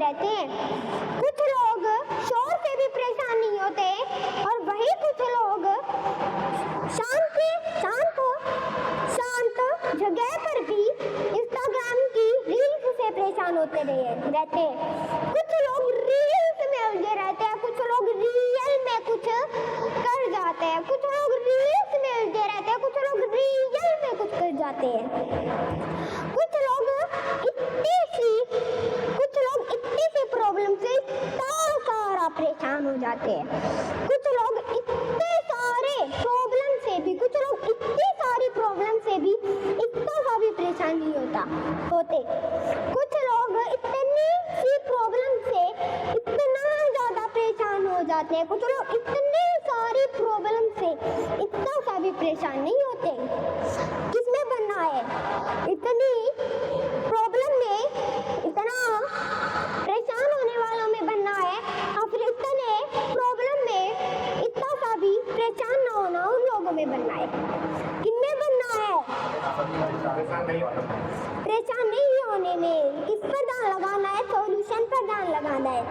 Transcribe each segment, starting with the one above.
रहते हैं। कुछ लोग शोर से भी परेशान नहीं होते और वही कुछ लोग शांत जगह पर भी इंस्टाग्राम की रील्स से परेशान होते रहते हैं। कुछ लोग रील्स में उलझे रहते हैं, कुछ लोग रियल में कुछ कर जाते हैं, कुछ लोग रील्स में उलझे रहते हैं, कुछ लोग रियल में कुछ कर जाते हैं। कुछ लोग इतनी सी प्रॉब्लम से सारा परेशान हो जाते हैं। कुछ लोग इतने सारे प्रॉब्लम से भी इतना सा भी परेशान नहीं होते। कुछ लोग इतनी सी प्रॉब्लम से इतना ज्यादा परेशान हो जाते हैं, कुछ लोग इतनी सारी प्रॉब्लम से इतना सा भी परेशान नहीं होते। किसमें बनना है? इतनी प्रॉब्लम में इतना परेशान होने वालों में बनना है और फिर इतने प्रॉब्लम में इतना सा भी परेशान ना होना उन लोगों में बनना है। किनमें बनना है? परेशान नहीं होने में। किस पर ध्यान लगाना है? सॉल्यूशन पर ध्यान लगाना है।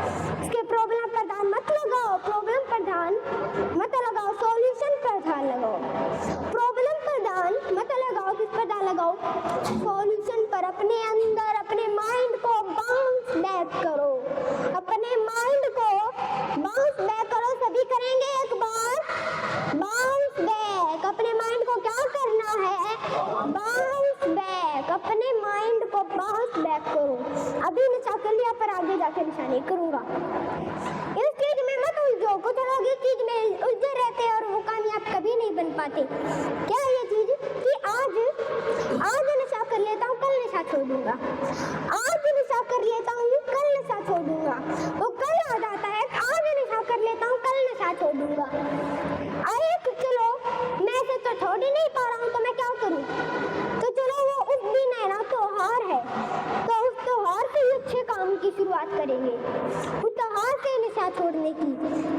इसके प्रॉब्लम पर ध्यान मत लगाओ, सॉल्यूशन पर ध्यान लगाओ। प्रॉब्लम पर ध्यान मत लगाओ, किस पर ध्यान लगाओ? सॉल्यूशन पर। अपने अंदर अपने माइंड को बाउंस बैक करो, अपने माइंड को बाउंस बैक करो। सभी करेंगे एक बार बाउंस बैक। अपने माइंड को क्या करना है? Bounce back. अपने माइंड को बाउंस बैक करो। अभी नशा कर लिया पर आगे जाकर नशा नहीं करूंगा। इस चीज में मत उलझो। कुछ लोग इस चीज में उलझे रहते हैं और वो कामयाब कभी नहीं बन पाते। क्या ये चीज कि आज नशा कर लेता हूँ, कल नशा छोड़ दूंगा। आज नशा कर लेता हूँ, कल नशा छोड़ दूंगा। वो कल आ जाता है, आज नशा कर लेता हूँ, कल नशा छोड़ दूंगा। अरे चलो, मैं से तो छोड़ ही नहीं पा रहा हूँ तो मैं क्या करूँ? तो चलो वो उस दिन है ना, त्योहार है, तो उस त्योहार से ही अच्छे काम की शुरुआत करेंगे। उस त्योहार से नशा छोड़ने की।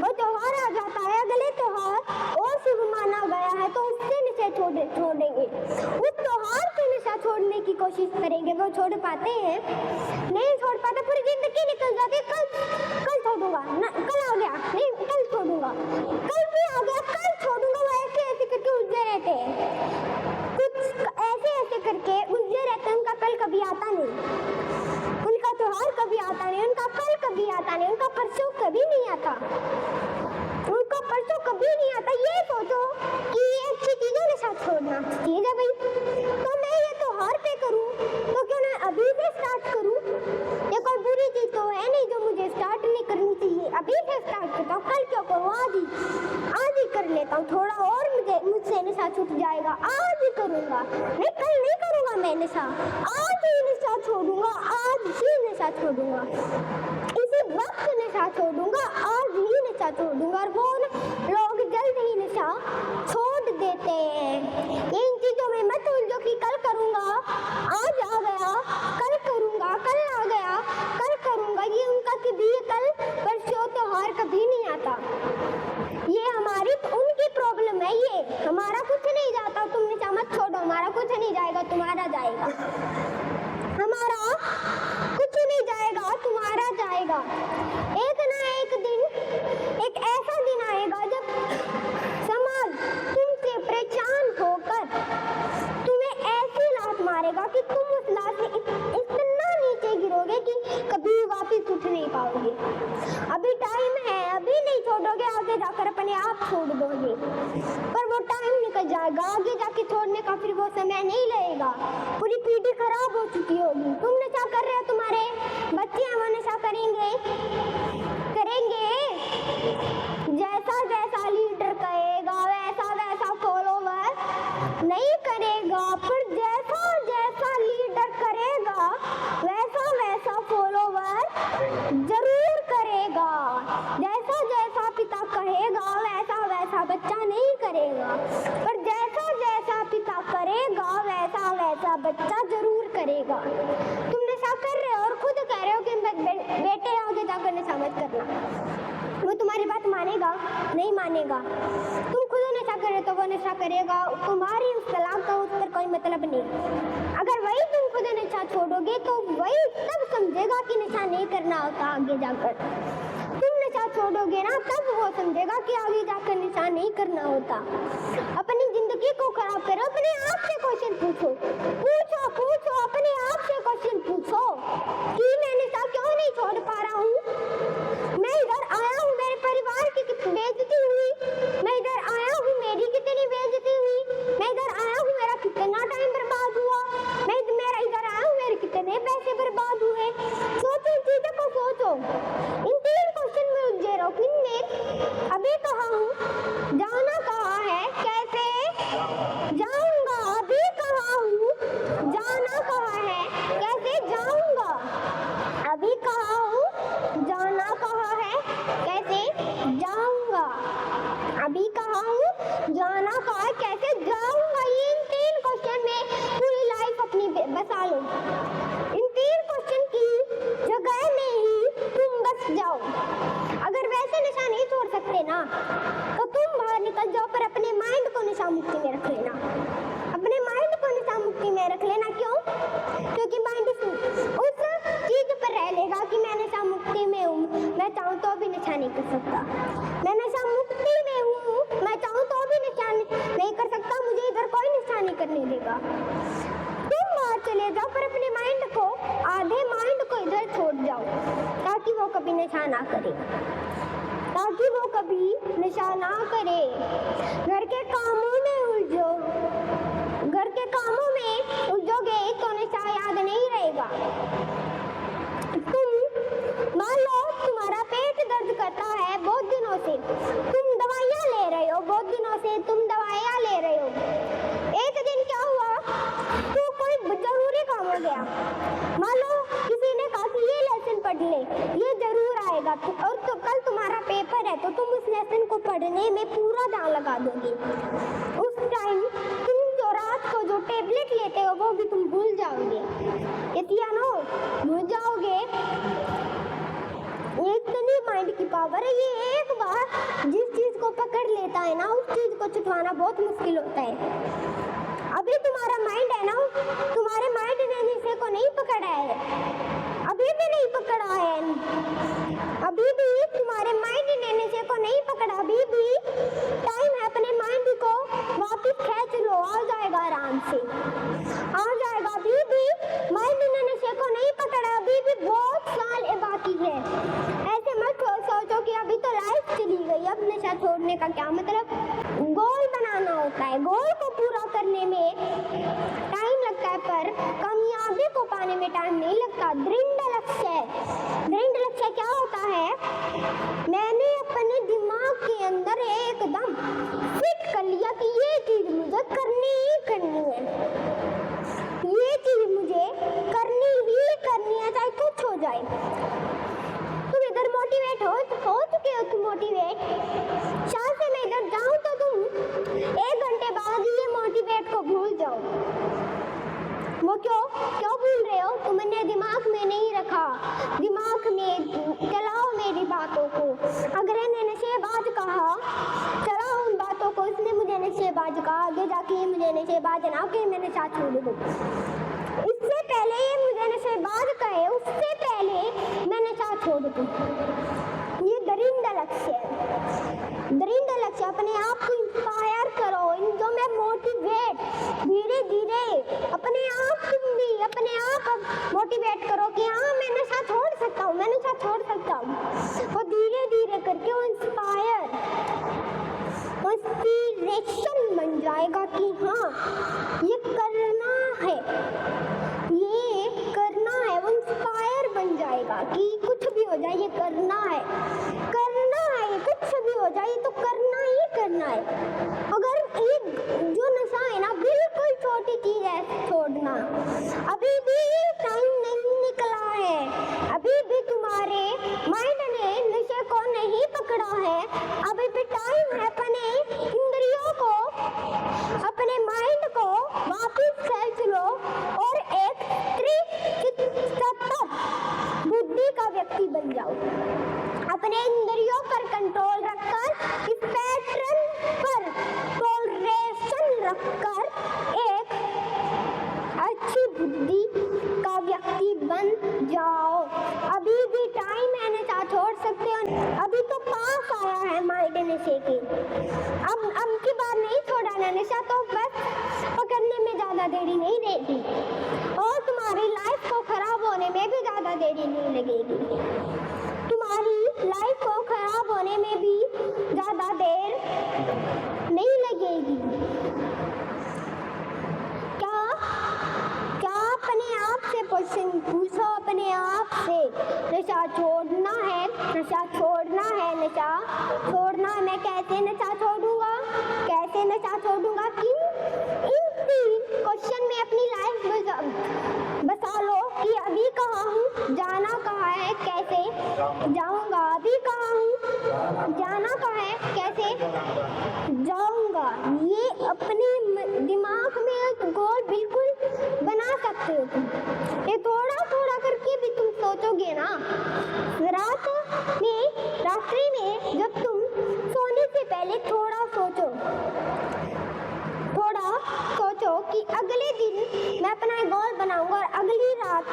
वो त्योहार आ जाता है, अगले त्योहार और शुभ माना गया है तो उससे नशा छोड़ेंगे। उस त्योहार से नशा छोड़ने की कोशिश करेंगे। वो छोड़ पाते हैं? नहीं छोड़ पाते। पूरी जिंदगी निकल जाती है। कल छोड़ूंगा, कल आ गया, नहीं कल छोड़ूंगा, कल भी आ गया, कल छोड़ूंगा। वो ऐसे करके उलझे रहते हैं। कुछ ऐसे करके उलझे रहते हैं। उनका कल कभी आता नहीं, उनका त्योहार कभी आता नहीं, उनका कल कभी आता नहीं, उनका परसों कभी नहीं आता, उनका परसों कभी नहीं आता। ये सोचो कि ये अच्छी चीजें नशा छोड़ना ठीक है भाई, तो मैं ये त्योहार पे करूं तो क्यों ना अभी से स्टार्ट करूं? ये कोई बुरी चीज तो है नहीं जो मुझे स्टार्ट नहीं करनी चाहिए। अभी से स्टार्ट करता हूँ, कल क्यों करूँ? आज ही कर लेता हूँ। थोड़ा और मुझसे नशा छूट जाएगा, आज ही करूँगा। नहीं कल नहीं करूँगा मैं नशा, आज ही नशा छोड़ूंगा, आज ही नशा छोड़ूंगा, इसी वक्त नशा छोड़ूंगा, आज ही नशा छोड़ूंगा। और वो लोग जल्द ही नशा छोड़ देते हैं। इन चीजों में मत उलझो कि कल करूँगा, आज आ गया, कल करूँगा, कल आ गया, कल करूँगा। ये उनका कभी कल परसों त्योहार कभी नहीं आता। ये हमारी उनकी प्रॉब्लम है, ये हमारा कुछ नहीं जाता। तुम नशा मत छोड़ो, हमारा कुछ नहीं जाएगा, तुम्हारा जाएगा। हमारा कुछ नहीं जाएगा, तुम्हारा जाएगा। एक ना एक दिन, एक ऐसा दिन आएगा जब समाज तुमसे परेशान होकर तुम्हें ऐसी लात मारेगा कि तुम उस लात से इतना नीचे गिरोगे कि कभी वापस उठ नहीं पाओगे। अभी टाइम है, अभी नहीं छोड़ोगे, आगे जाकर अपने आप छोड़ दोगे। पर वो टाइम निकल जाएगा, आगे जाके छोड़ने का फिर वो समय नहीं लगेगा। पूरी पीढ़ी खराब हो चुकी होगी। तुम नशा कर रहे हो, तुम्हारे बच्चे हैं वो नशा करेंगे। जैसा लीडर कहेगा वैसा फॉलोवर नहीं करेगा, पर जैसा लीडर करेगा वैसा फॉलोवर जरूर करेगा। जैसा पिता कहेगा वैसा बच्चा नहीं करेगा, पर जैसा पिता करेगा वैसा बच्चा जरूर करेगा। तुम नशा कर रहे हो और खुद कह रहे हो कि बेटे आगे जाकर नशा मत करना। वो तुम्हारी बात मानेगा? नहीं मानेगा। तुम खुद नशा करे तो वो नशा करेगा। तुम्हारी उस तलाक का उस पर कोई मतलब नहीं। अगर वही तुम खुद नशा छोड़ोगे तो वही तब समझेगा कि नशा नहीं करना होता आगे जाकर। तुम नशा छोड़ोगे ना तब वो समझेगा कि आगे जाकर नशा नहीं करना होता। अपनी जिंदगी को खराब करो, अपने आप से क्वेश्चन पूछो, पूछो पूछो अपने आप से क्वेश्चन पूछो कि मैं नशा क्यों नहीं छोड़ पा रहा हूँ। मैं इधर आया हूँ, मेरे परिवार की कितनी बेइज्जती हुई, मैं इधर आया हूँ, मेरी कितनी बेइज्जती हुई, मैं इधर आया हूँ, मेरा कितना टाइम बर्बाद हुआ, मेरा इधर आया हूँ, मेरे कितने पैसे बर्बाद हुए। सोचो, चीजों को सोचो। इन 3 क्वेश्चन में उलझे रहो। किनमें अभी कहाँ हूँ, जाना कहाँ है, कैसे जाऊंगा, अभी कहाँ हूँ, जाना कहाँ है, कैसे जाऊंगा, अभी कहाँ हूँ, जाना कहाँ है, कैसे जाऊंगा, अभी कहाँ हूँ, जाना कहाँ है, कैसे जाऊंगा। ये इन 3 क्वेश्चन में पूरी लाइफ अपनी बसा लो। इन 3 क्वेश्चन की जगह में ही तुम बस जाओ। अगर वैसे नशा नहीं छोड़ सकते ना तो तुम बाहर निकल जाओ, पर अपने माइंड को नशा मुक्ति में रख लेना। अपने माइंड को नशा मुक्ति में रख लेना। क्यों? क्योंकि माइंड उस चीज पर रह लेगा कि मैं नशा मुक्ति में हूँ, मैं चाहूँ तो भी नशा नहीं कर सकता। मैं नशा मुक्ति में हूँ, मैं चाहूँ तो भी नशा नहीं कर सकता, मुझे इधर कोई नशा नहीं करने देगा। तुम बाहर चले जाओ, पर अपने माइंड को, आधे माइंड को इधर छोड़ जाओ ताकि वो कभी नशा ना करे, ताकि वो कभी नशा ना करे। घर के कामों में उलझो, घर के कामों में उलझोगे तो नशा याद नहीं रहेगा। तुम मान लो तुम्हारा पेट दर्द करता है बहुत दिनों से, तुम दवाइयाँ ले रहे हो, बहुत दिनों से तुम दवाइयाँ ले रहे हो। एक दिन क्या हुआ, तो कोई जरूरी काम हो गया, मान लो किसी ने कहा कि ये लेसन पढ़ ले, ये जरूर आएगा, और तो कल तुम्हारा पेपर है, तो तुम उस लेसन को पढ़ने में पूरा ध्यान लगा दोगे। उस टाइम तुम जो रात को जो टेबलेट लेते हो वो भी तुम भूल जाओगे, इतियानो भूल जाओगे। इतनी माइंड की पावर है, ये एक बार जिस चीज को पकड़ लेता है ना, उस चीज को छुटवाना बहुत मुश्किल होता है। अभी तुम्हारा माइंड है ना, तुम्हारे माइंड ने निशे को नहीं पकड़ा है, अभी भी नहीं पकड़ा है, अभी भी तुम्हारे माइंड ने निशे को नहीं पकड़ा, अभी भी टाइम है, अपने माइंड को वापस खींच लो, आ जाएगा आराम से, आ जाएगा। अभी भी माइंड ने निशे को नहीं पकड़ा, अभी भी बहुत साल बाकी है। ऐसे मत सोचो कि अभी तो लाइफ चली गई, अब नशा छोड़ने का क्या मतलब। गोल बनाना होता है, गोल को पूरा करने में टाइम लगता है, पर कामयाबी को पाने में टाइम नहीं लगता। दृढ़ लक्ष्य, दृढ़ लक्ष्य क्या होता है, मैंने अपने दिमाग के अंदर एकदम फिट कर लिया कि ये चीज मुझे करनी ही करनी है, ये चीज मुझे करनी ही करनी है, चाहे कुछ हो जाए। तुम इधर मोटिवेट हो चुके हो, तुम मोटिवेट, शायद से मैं इधर जाऊं तो तुम 1 घंटे बाद ये मोटिवेट को भूल जाओ। वो क्यों भूल रहे हो? तुमने दिमाग में नहीं रखा, दिमाग में चलाओ मेरी बातों को। अगर इन्हें नशेबाज कहा, चलाओ उन बातों को, इसने मुझे नशेबाज कहा, आगे जाके मुझे नशेबाज ना कि मैं नशा छोड़ दूं। इससे पहले ये मुझे नशेबाज कहे, उससे पहले मैं नशा छोड़ दूं। ये दरिंदा लक्ष्य है, दरिंदा लक्ष्य। अपने आप को इंस्पायर करो, जो मैं मोटिवेट, धीरे धीरे अपने आप तुम भी अपने आप मोटिवेट करो कि हाँ मैं नशा छोड़ सकता हूँ, मैं नशा छोड़ सकता हूँ। और धीरे धीरे करके वो इंस्पिरेशन बन जाएगा कि हाँ ये करना है, ये करना है। वो इंस्पायर बन जाएगा कि कुछ भी हो जाए ये करना है, करना है, कुछ भी हो जाए तो करना ही करना है। अगर एक जो नशा है ना, बिल्कुल छोटी चीज है छोड़ना, अभी भी टाइम नहीं निकला है, अभी भी तुम्हारे माइंड ने नशे को नहीं पकड़ा है, अभी भी टाइम है अपने इंद्रियों को, अपने माइंड को वापस खींच लो और एक बुद्धि का व्यक्ति बन जाओ। अपने इंद्रियों पर कंट्रोल रखकर, इस पैटर्न पर टॉलरेशन रखकर एक अच्छी बुद्धि का बन जाओ। अभी भी टाइम है, नशा छोड़ सकते हो। अभी तो पास आया है माइंड नशे के। अब की बार नहीं छोड़ाना नशा, तो बस पकड़ने में ज़्यादा देरी नहीं रहेगी और तुम्हारी लाइफ को खराब होने में भी ज़्यादा देरी नहीं लगेगी। तुम्हारी लाइफ को खराब होने में भी ज़्यादा देर नहीं लगेगी। क्या अपने आप से पूछो अपने आप से, नशा छोड़ना है, नशा छोड़ना है, नशा छोड़ना है। मैं कैसे नशा छोड़ूंगा, कैसे नशा छोड़ूंगा? इन 3 क्वेश्चन में अपनी लाइफ बसा लो कि अभी कहाँ हूँ, जाना कहाँ है, कैसे जाऊंगा। अभी कहाँ हूँ, जाना कहाँ है, कैसे जाऊंगा। ये अपने दिमाग में एक गोल बिल्कुल बना सकते हो तुम। ये थोड़ा थोड़ा करके भी तुम सोचोगे ना, रात्रि में जब तुम सोने से पहले थोड़ा सोचो कि अगले दिन मैं अपना गोल बनाऊंगा और अगली रात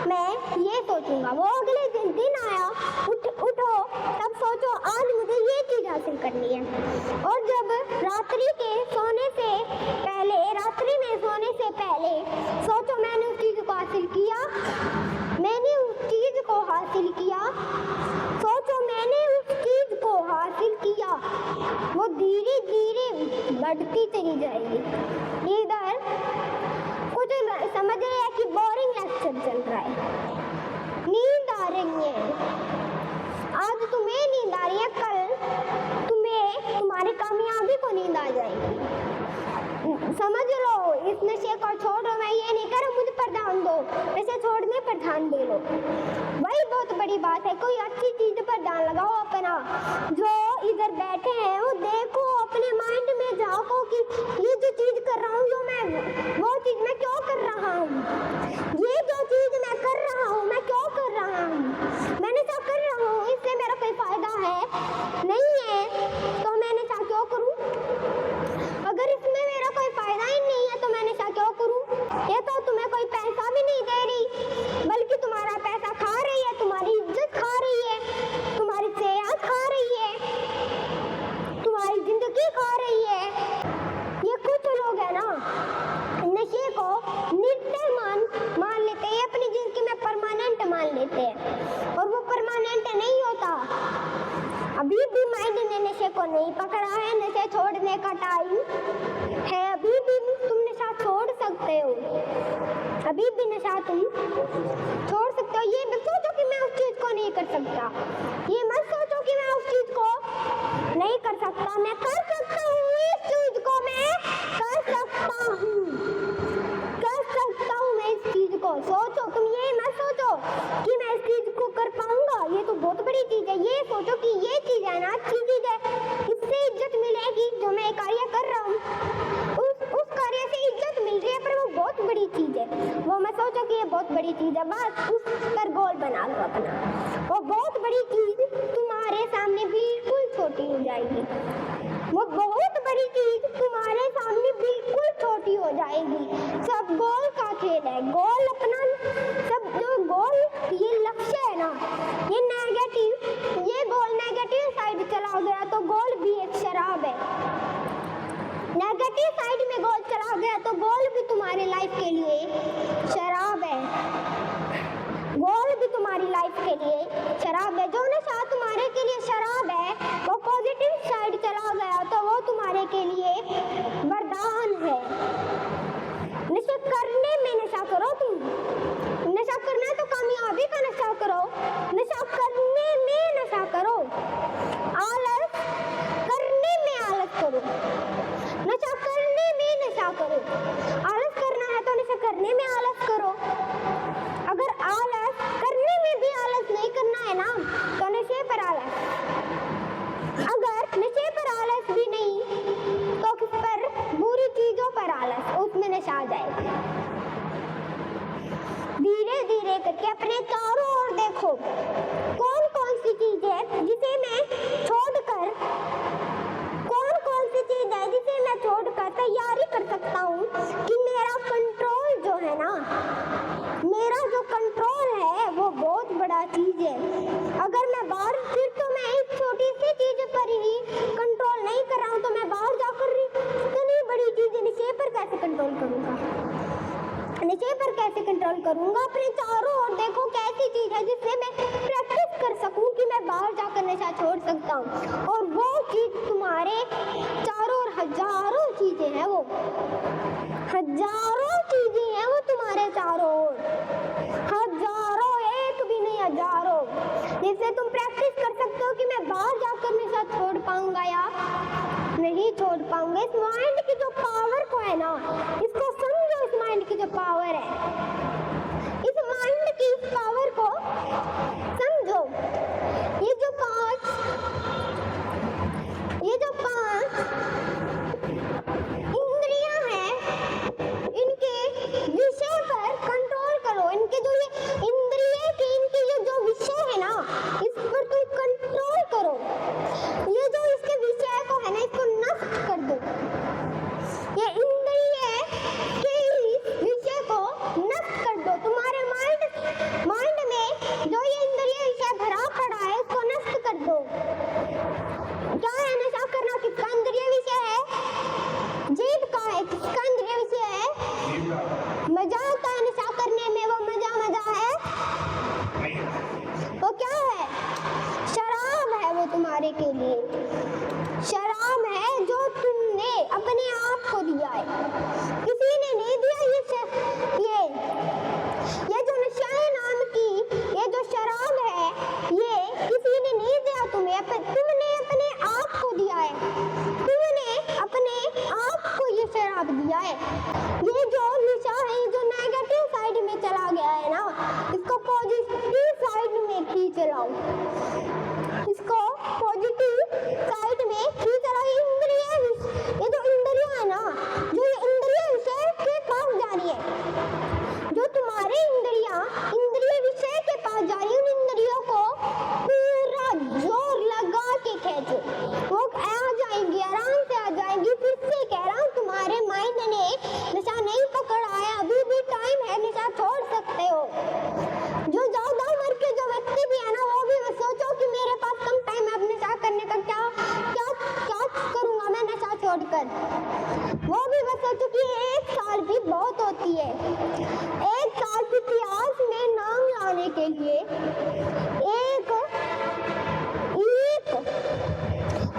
मैं ये सोचूंगा। वो अगले दिन आया, उठो तब सोचो आज मुझे ये चीज हासिल करनी है। और जब रात्रि में सोने से पहले सोचो मैंने उस चीज को हासिल किया, मैंने उस चीज को हासिल किया। सोचो मैंने उस चीज को हासिल किया, वो धीरे धीरे बढ़ती चली जाएगी। इधर कुछ समझ रहे हैं कि बोरिंग लेक्चर चल रहा है, नींद आ रही है। आज तुम्हें नींद आ रही है, कल तुम्हारी कामयाबी को नींद आ जाएगी। समझ लो, इस नशे को छोड़ो। मैं ये नहीं कर रहा मुझे पर ध्यान दो, नशे छोड़ने पर ध्यान दे लो, वही बहुत बड़ी बात है। कोई अच्छी चीज पर ध्यान लगाओ अपना। जो इधर बैठे हैं वो देखो, अपने माइंड में झांको कि ये जो चीज कर रहा हूँ, वो चीज मैं क्यों कर रहा हूँ, ये जो चीज मैं कर रहा हूँ मैं क्यों कर रहा हूँ, मैं नशा कर रहा हूँ, इससे मेरा कोई फायदा है नहीं है, तो मैं नशा क्यों करूँ? अगर इसमें मेरा कोई फायदा ही नहीं है तो मैं नशा क्यों करूं? ये तो तुम्हें कोई पैसा भी नहीं दे रही, बल्कि तुम्हारा पैसा खा रही है, तुम्हारी इज्जत खा रही है, तुम्हारी सेहत खा रही है, तुम्हारी जिंदगी खा रही है। ये कुछ लोग है ना, नशे को नित्य मान लेते हैं, अपनी जिंदगी में परमानेंट मान लेते हैं, और वो परमानेंट नहीं होता। अभी भी माइंड ने नशे को नहीं पकड़ा है, नशे छोड़ने का टाइम है। अभी भी तुम नशा छोड़ सकते हो, अभी भी नशा तुम छोड़ सकते हो। ये मत सोचो कि मैं उस चीज को नहीं कर सकता, ये मत सोचो कि मैं उस चीज को नहीं कर सकता। मैं कर सकता हूँ, इस चीज को मैं कर सकता हूँ, मैं इस चीज को। सोचो, तुम ये मत सोचो कि मैं इस चीज को कर पाऊंगा, ये तो बहुत बड़ी चीज है। ये सोचो कि ये चीज है ना, अच्छी चीज है, इससे इज्जत मिलेगी। जो मैं कार्य कर रहा हूँ उस कार्य से इज्जत मिल रही है, पर वो बहुत बड़ी चीज है, वो मैं सोचो कि ये बहुत बड़ी चीज है, बस उस पर गोल बना लो अपना। वो बहुत बड़ी चीज तुम्हारे सामने बिल्कुल छोटी हो जाएगी, वो बहुत बड़ी चीज तुम्हारे सामने बिल्कुल छोटी हो जाएगी। सब गोल का खेल है, गोल अपना सब जो गोल ये लक्ष्य है ना, ये गोल नेगेटिव साइड चला गया तो गोल भी एक शराब है। नेगेटिव साइड में गोल चला गया तो गोल भी तुम्हारी लाइफ के लिए शराब है, गोल भी तुम्हारी लाइफ के लिए शराब है। जो नशा तुम्हारे के लिए शराब है, वो पॉजिटिव साइड चला गया तो वो तुम्हारे के लिए वरदान है। नशा करने में नशा करो, तुम नशा करना है तो कामयाबी का नशा करो, नशा करने में नशा करो, आलस करने में आलस करो, नशा करने में नशा करो। आलस करना है तो नशा करने में आलस करो। अगर आलस करने में भी आलस नहीं करना है ना, तो नशे पर आलस। अगर नशे पर आलस भी नहीं तो किस पर? बुरी चीजों पर आलस, उसमें नशा आ जाएगा। धीरे धीरे करके अपने चारों ओर देखो, कौन कौन सी चीज है जिसे मैं छोड़कर, तैयारी कर सकता हूँ कि मेरा कंट्रोल जो है ना, मेरा जो कंट्रोल कैसे कंट्रोल करूंगा अपने चारों ओर? देखो कैसी चीज है जिससे मैं प्रैक्टिस कर सकूं कि मैं बाहर जाकर नशा छोड़ सकता हूँ। और वो चीज तुम्हारे चारों ओर हजारों चीजें हैं, वो हजारों चीजें हैं वो तुम्हारे चारों ओर, हजारों, एक भी नहीं हजारों, जिससे तुम प्रैक्टिस कर सकते हो कि मैं बाहर जाकर नशा छोड़ पाऊंगा या नहीं छोड़ पाऊंगा। इस माइंड की जो पावर को है ना, इसको समझो, इस माइंड की जो पावर है, इस माइंड की इस पावर को समझो। ये जो पांच इंद्रियां हैं, इनके विषय पर कंट्रोल करो। इनके जो ये इंद्रिय के इनके ये जो विषय है ना, इस पर तुम कंट्रोल करो। ये जो इसके विषय को है ना, इसको नष्ट कर दो। ये इंद्रिय के विषय को नष्ट कर दो। तुम्हारे माइंड में जो ये इंद्रिय विषय भरा पड़ा है, इसको नष्ट कर दो। क्या है नशा करना? किसका इंद्रिय विषय है? जीभ का है। किसका इंद्रिय विषय है? मजा आता है नशा करने में, वो मजा है। वो क्या है? शराब है वो तुम्हारे के लिए। शराब है जो तुमने अपने आप को दिया है, किसी ने नहीं दिया। ये जो नशा नाम की ये जो शराब है, ये किसी ने नहीं दिया तुम्हें, तुमने अपने आप को दिया है। तुमने अपने आप को ये शराब दिया है। ये जो नशा है, ये जो नेगेटिव साइड में चला गया है ना, इसको पॉजिटिव साइड में खींच लाओ। इसको पॉजिटिव साइड में खींच लाओ। ये जो इंद्रियां है ना, जो ये इंद्रिय विषय के पास जा रही है, जो तुम्हारे इंद्रिय विषय के पास जा रही है, उन इंद्रियों को पूरा जोर लगा के खींचो। वो आ जाएंगी, आराम से आ जाएंगी। फिर से कह रहा हूँ, तुम्हारे माइंड ने नशा नहीं पकड़ा है, अभी भी टाइम है, नशा छोड़ सकते हो। जो ज्यादा उम्र के जो व्यक्ति भी है ना, वो भी मत सोचो कि मेरे पास कम टाइम है अब नशा करने का, क्या करूंगा मैं नशा छोड़कर। वो भी मत सोचो कि 1 साल भी बहुत होती है। 1 साल इतिहास में नाम लाने के लिए, एक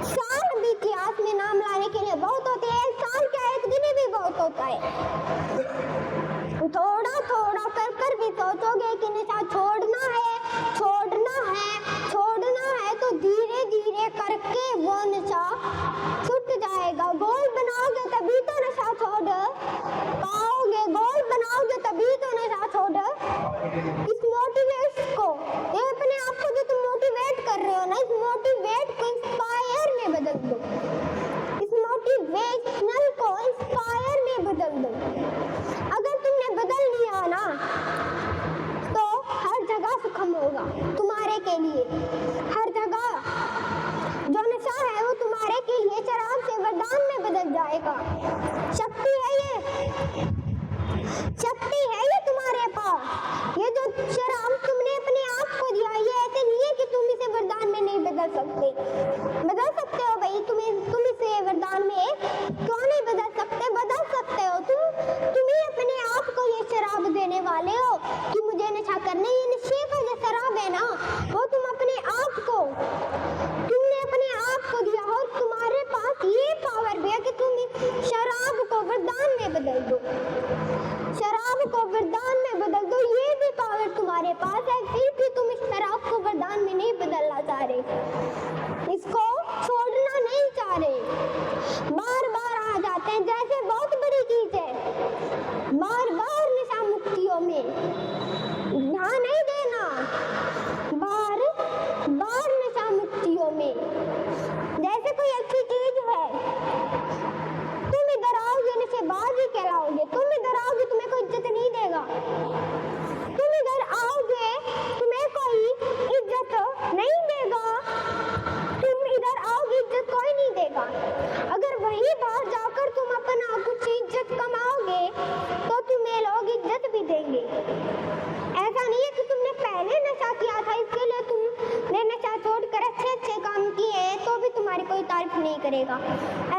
साल भी इतिहास में नाम लाने के लिए बहुत होते हैं। 1 साल क्या, 1 दिन भी बहुत होता है। थोड़ा थोड़ा कर भी सोचोगे कि नशा छोड़ना है तो धीरे धीरे करके वो नशा छूट जाएगा। गोल बनाओगे तभी तो नशा छोड़ पाओगे, गोल बनाओगे तभी तो नशा छोड़। इस मोटिवेट को, ये अपने आप को जो तुम मोटिवेट कर रहे हो ना, इस मोटिवेट को इंस्पायर में बदल दो। इस मोटिवेशनल को इंस्पायर में बदल दो। अगर तुमने बदल लिया ना, तो हर जगह सुखम होगा तुम्हारे के लिए। हर जगह जो नशा है वो तुम्हारे के लिए शराब से वरदान में बदल जाएगा। शक्ति है ये तुम्हारे पास। ये जो शराब तुमने अपने आप को दिया, ये ऐसे नहीं है कि तुम इसे वरदान में नहीं बदल सकते। बदल सकते हो भाई, तुम इसे वरदान में क्यों नहीं बदल सकते? बदल सकते हो। तुम ही अपने आप को ये शराब देने वाले हो कि मुझे नशा करना। ये नशे का जो शराब है ना, वो तुम अपने आप को, तुमने अपने आप को दिया। और तुम्हारे पास ये पावर भी है कि तुम इस शराब को वरदान में बदल दो। शराब को वरदान में बदल दो, ये भी पावर तुम्हारे पास है। फिर भी तुम इस शराब को वरदान में नहीं बदलना चाह रहे, इसको छोड़ना नहीं चाह रहे। बार बार आ जाते हैं, जैसे बहुत बड़ी चीज है। बार बार नशा मुक्तियों में ध्यान नहीं देना, बार बार नशा मुक्तियों में। जैसे कोई अच्छी चीज है, तुम इधर आओगे नशेबाजी कहलाओगे। तुम इधर आओगे, तुम्हें कोई इज्जत नहीं देगा। तुम इधर आओगे, तुम्हें कोई इज्जत नहीं देगा। तुम इधर आओगे, इज्जत कोई नहीं देगा। अगर वही बाहर जाकर तुम अपना कुछ इज्जत कमाओगे, तो तुम्हें लोग इज्जत भी देंगे। ऐसा नहीं है कि तुमने पहले नशा किया था, इसके लिए तुमने नशा छोड़कर अच्छे काम किए, तो भी तुम्हारी कोई तारीफ नहीं करेगा।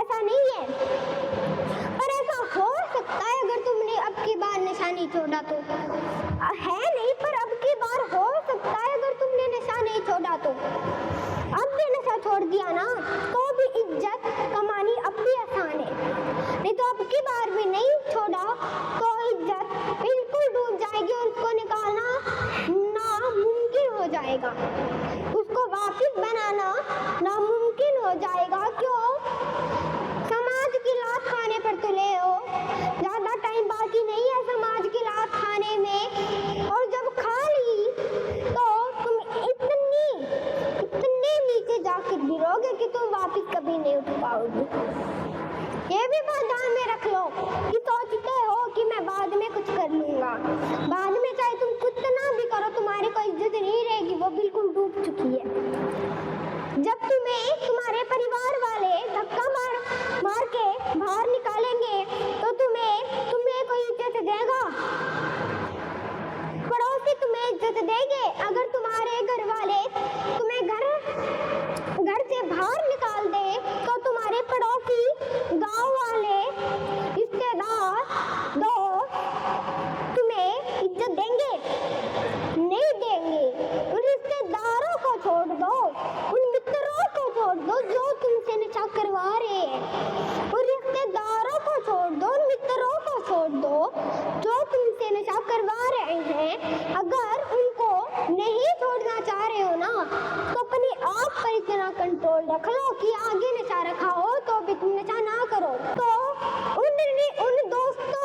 ऐसा नहीं है। पर ऐसा हो सकता है अगर तुमने अब की बार नशा नहीं छोड़ा तो है नहीं, पर अब की बार हो सकता है अगर तुमने नशा नहीं छोड़ा तो। अब भी नशा छोड़ दिया ना तो भी इज्जत कमानी अब भी आसान है, नहीं तो अब की बार भी नहीं छोड़ा तो इज्जत बिल्कुल डूब जाएगी और उसको निकालना नामुमकिन हो जाएगा, उसको वापस बनाना नामुमकिन हो जाएगा। क्यों? समाज की लात खाने पर तुले हो, ज्यादा टाइम बाकी नहीं है समाज की लात खाने में, और जब खा ली तो तुम इतने नीचे जाकर गिरोगे कि तुम वापस कभी नहीं उठ पाओगे। ये भी बात ध्यान में रख लो कि सोचते हो कि मैं बाद में कुछ कर लूंगा, बाद में चाहे तुम कितना भी करो तुम्हारी कोई इज्जत नहीं रहेगी, वो बिल्कुल डूब चुकी है। जब तुम्हें तुम्हारे परिवार वाले धक्का मार के बाहर निकालेंगे तो तुम्हें कोई इज्जत देगा? पड़ोसी तुम्हें इज्जत देंगे? अगर तुम्हारे घर वाले तुम्हें घर से बाहर निकाल दे तो तुम्हारे पड़ोसी, गांव वाले, रिश्तेदार, दोस्त तुम्हें इज्जत देंगे? नहीं देंगे। उन रिश्तेदारों को छोड़ दो, उन मित्रों को छोड़ दो जो तुमसे नशा करवा रहे हैं, उन रिश्तेदारों को छोड़ दो, उन मित्रों को छोड़ दो जो तुमसे नशा करवा रहे हैं। अगर उनको नहीं छोड़ना चाह रहे हो ना तो अपने आप पर इतना कंट्रोल रख लो कि आगे नशा रखा हो तो भी तुम नशा ना करो। तो उन दोस्तों